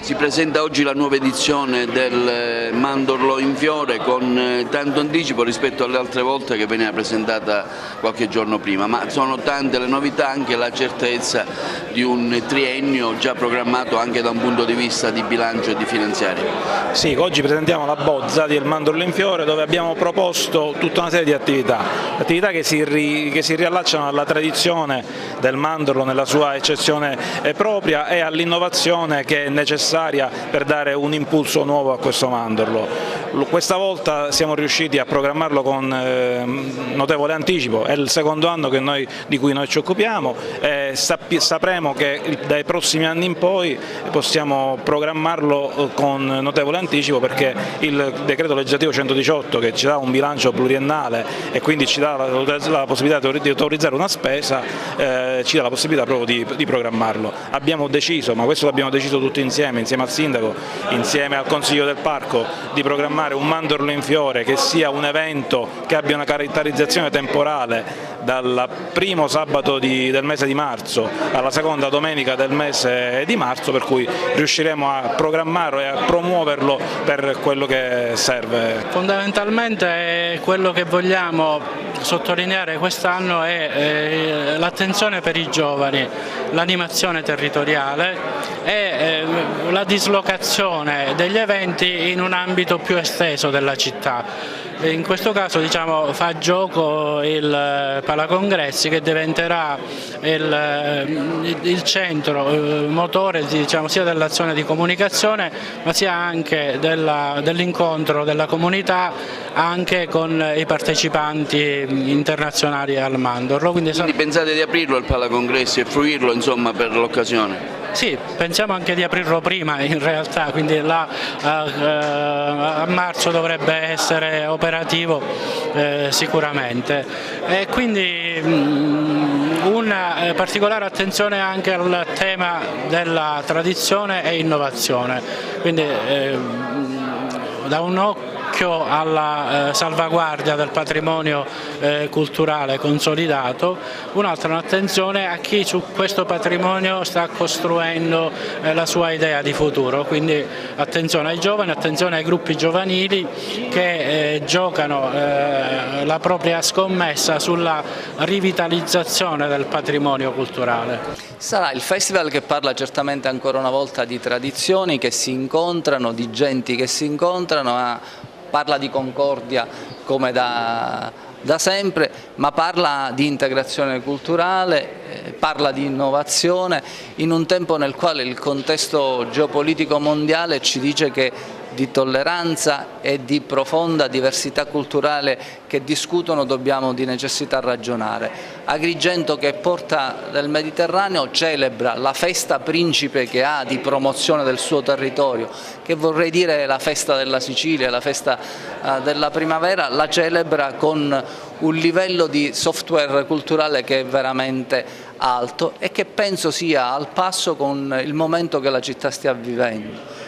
Si presenta oggi la nuova edizione del Mandorlo in fiore con tanto anticipo rispetto alle altre volte che veniva presentata qualche giorno prima, ma sono tante le novità, anche la certezza di un triennio già programmato anche da un punto di vista di bilancio e di finanziaria. Sì, oggi presentiamo la bozza del Mandorlo in fiore, dove abbiamo proposto tutta una serie di attività che si riallacciano alla tradizione del mandorlo nella sua eccezione propria e all'innovazione che è necessaria per dare un impulso nuovo a questo mandorlo. Questa volta siamo riusciti a programmarlo con notevole anticipo, è il secondo anno di cui noi ci occupiamo, sapremo che dai prossimi anni in poi possiamo programmarlo con notevole anticipo, perché il decreto legislativo 118, che ci dà un bilancio pluriennale e quindi ci dà la possibilità di autorizzare una spesa, ci dà la possibilità proprio di programmarlo. Abbiamo deciso, ma questo l'abbiamo deciso tutti insieme al sindaco, insieme al consiglio del parco, di programmare un mandorlo in fiore che sia un evento che abbia una caratterizzazione temporale dal primo sabato del mese di marzo alla seconda domenica del mese di marzo, per cui riusciremo a programmarlo e a promuoverlo per quello che serve. Fondamentalmente quello che vogliamo sottolineare quest'anno è l'attenzione per i giovani, l'animazione territoriale e la dislocazione degli eventi in un ambito più esteso della città. In questo caso fa gioco il Palacongressi, che diventerà il centro motore sia dell'azione di comunicazione, ma sia anche dell'incontro della comunità anche con i partecipanti internazionali al Mandorlo. Quindi pensate di aprirlo il Palacongressi e fruirlo per l'occasione? Sì, pensiamo anche di aprirlo prima in realtà, quindi a marzo dovrebbe essere operativo sicuramente. E quindi una particolare attenzione anche al tema della tradizione e innovazione, quindi da un occhio alla salvaguardia del patrimonio culturale consolidato, un'altra attenzione a chi su questo patrimonio sta costruendo la sua idea di futuro, quindi attenzione ai giovani, attenzione ai gruppi giovanili che giocano la propria scommessa sulla rivitalizzazione del patrimonio culturale. Sarà il festival che parla certamente ancora una volta di tradizioni che si incontrano, di genti che si incontrano, parla di concordia come da sempre, ma parla di integrazione culturale, parla di innovazione in un tempo nel quale il contesto geopolitico mondiale ci dice che di tolleranza e di profonda diversità culturale che discutono dobbiamo di necessità ragionare. Agrigento, che porta del Mediterraneo, celebra la festa principe che ha di promozione del suo territorio, che vorrei dire la festa della Sicilia, la festa della primavera, la celebra con un livello di software culturale che è veramente alto e che penso sia al passo con il momento che la città stia vivendo.